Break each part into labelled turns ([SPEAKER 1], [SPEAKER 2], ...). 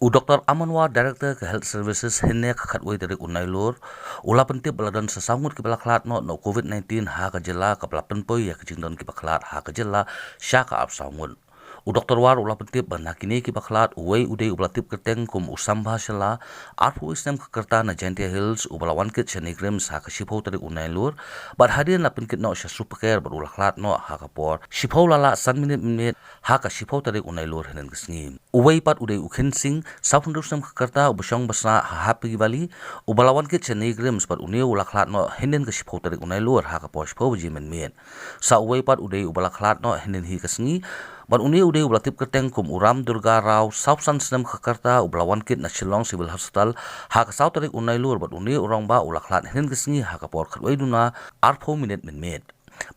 [SPEAKER 1] Dr. Amanwa Director ke Health Services henne khatwai dari unailur ula pentip baladan sesangut ki Khlad no COVID-19 ha ka Jylla ka pelapen poi ya kejingdon ki Khlad ha ka Jylla Sha ka apsangut. Dr. War ula pentip banakini ki Khlad uwei udei ublatip keteng kum usambha shala arfu isnem kekerta na Jantia Hills ubalawan kit shenigram sa ka shipho dari unailur bad hadir na penkit no sha supercare bar ula Khlad no ha ka por shipho lala san minit ha ka shipho dari unailur henen kesngim. Uwei pat udei ukhensing Safundursam kekerta ubasong basa happy valley ubalawan kit shenigram pat uni ula Khlad no henen ke shipho dari unailur ha ka por shipho jimen men. Sa uwei pat udei ubala Khlad no henen hi kesngi Ban uni udai ublatip keteng kum uram Durga Rao South Sun Sinem Jakarta ublawan kit na Shillong Civil Hospital ha ka South tarik unai lur ban uni urang ba ula Khlad henen kesngi ha ka por khatwai duna arpho minute min met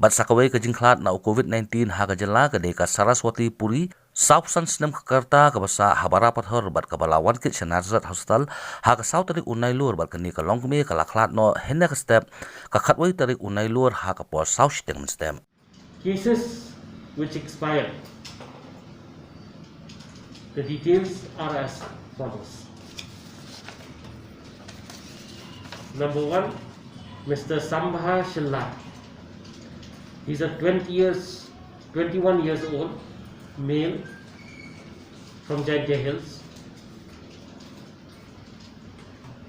[SPEAKER 1] bat sakawai ka Jingkhlad na COVID-19 ha ka Jylla ka deka Saraswati Puri South Sun Sinem Jakarta ka basa habara pathor bat ka balawan kit Shanazat Hospital ha ka South tarik unai lur bat kani ka longme ka Khlad no henne ka step ka khatwai tarik unai lur ha ka por South Stem stem
[SPEAKER 2] cases which expired. The details are as follows. Number 1, Mr. Sambha Khlad. He's a 21 years old male from Jantia Hills.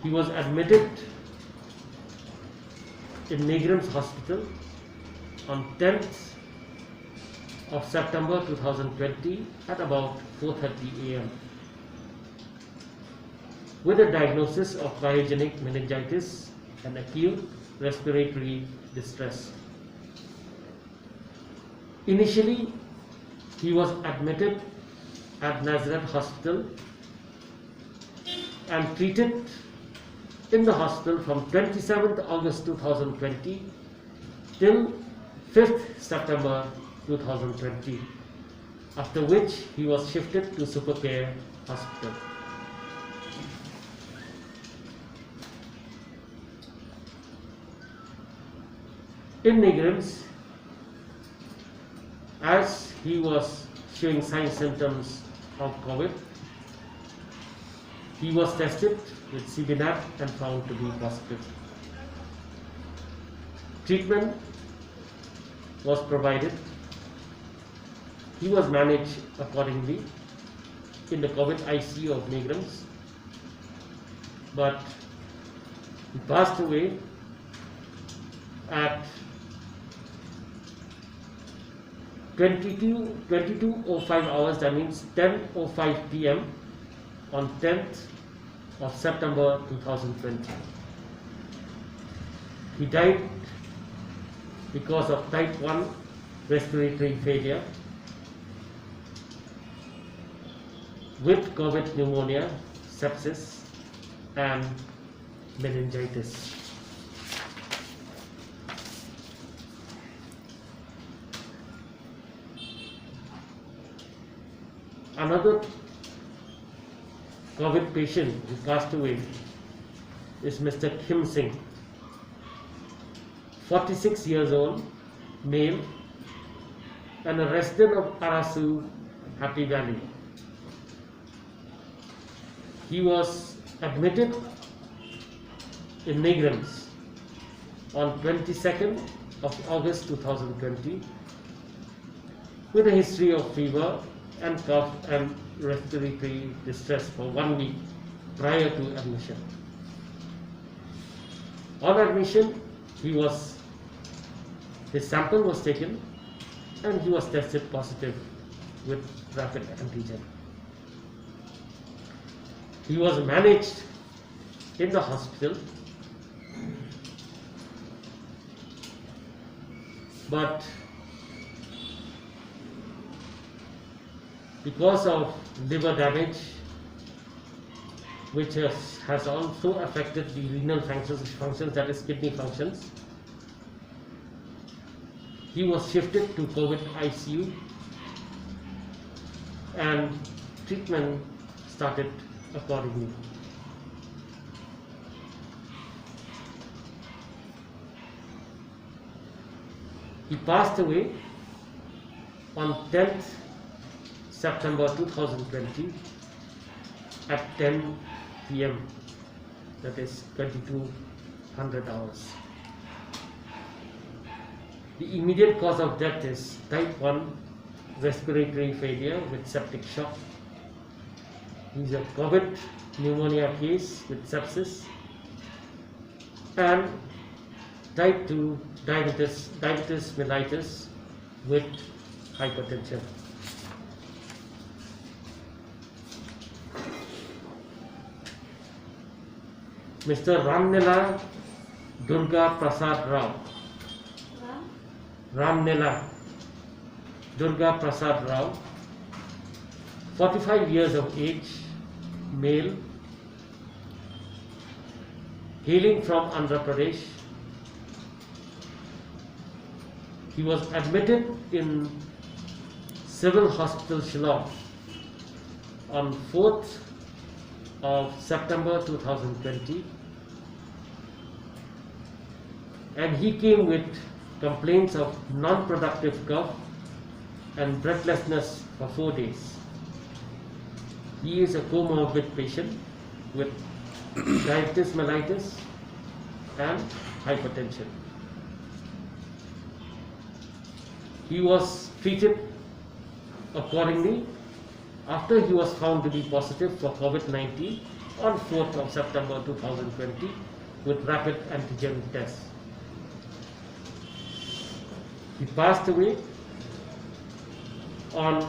[SPEAKER 2] He was admitted in Negram's Hospital on 10th of September 2020 at about 4:30 a.m. with a diagnosis of pyogenic meningitis and acute respiratory distress. Initially, he was admitted at Nazareth Hospital and treated in the hospital from 27th August 2020 till 5th September 2020, after which he was shifted to Supercare Hospital. In Negram's, as he was showing signs and symptoms of COVID, he was tested with CBNAT and found to be positive. Treatment was provided. He was managed accordingly in the COVID ICU of Negram's, but he passed away at 22:05 hours, that means 10:05 p.m. on 10th of September 2020. He died because of type 1 respiratory failure with COVID pneumonia, sepsis and meningitis. Another COVID patient who passed away is Mr. Kim Singh, 46 years old, male, and a resident of Arasu, Happy Valley. He was admitted in Negram's on 22nd of August 2020 with a history of fever and cough and respiratory distress for 1 week prior to admission. On admission, his sample was taken and he was tested positive with rapid antigen. He was managed in the hospital, but because of liver damage, which has also affected the renal functions, that is kidney functions, he was shifted to COVID ICU and treatment started accordingly. He passed away on 10th September 2020 at 10 p.m. That is 2200 hours. The immediate cause of death is type 1 respiratory failure with septic shock. He is a COVID pneumonia case with sepsis, and type 2 diabetes mellitus with hypertension. Mr. Ramnela Durga Prasad Rao. Ramnela Durga Prasad Rao, 45 years of age, male, hailing from Andhra Pradesh. He was admitted in Civil Hospital Shillong on 4th of September 2020, and he came with complaints of non-productive cough and breathlessness for 4 days. He is a comorbid patient with diabetes mellitus and hypertension. He was treated accordingly after he was found to be positive for COVID-19 on 4th of September 2020 with rapid antigen test. He passed away on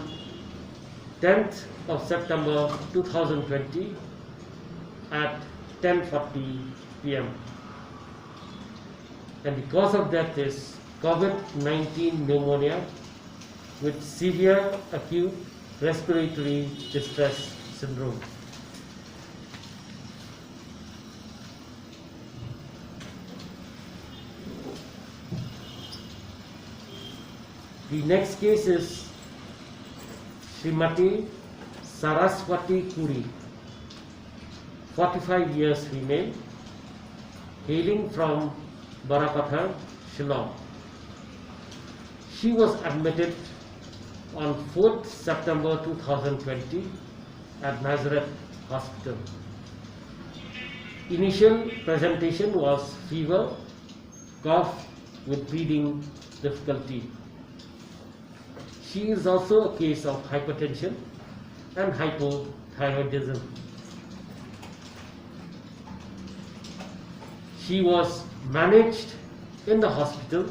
[SPEAKER 2] 10th of September 2020 at 10:40 p.m. And the cause of death is COVID-19 pneumonia with severe acute respiratory distress syndrome. The next case is Srimati Saraswati Kuri, 45 years female, hailing from Barapathar, Shillong. She was admitted on 4th September 2020 at Nazareth Hospital. Initial presentation was fever, cough with breathing difficulty. She is also a case of hypertension and hypothyroidism. She was managed in the hospital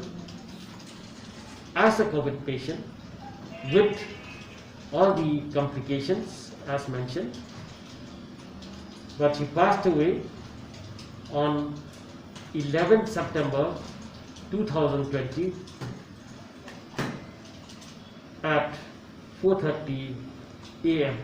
[SPEAKER 2] as a COVID patient with all the complications as mentioned, but she passed away on 11th September 2020 at 4:30 a.m.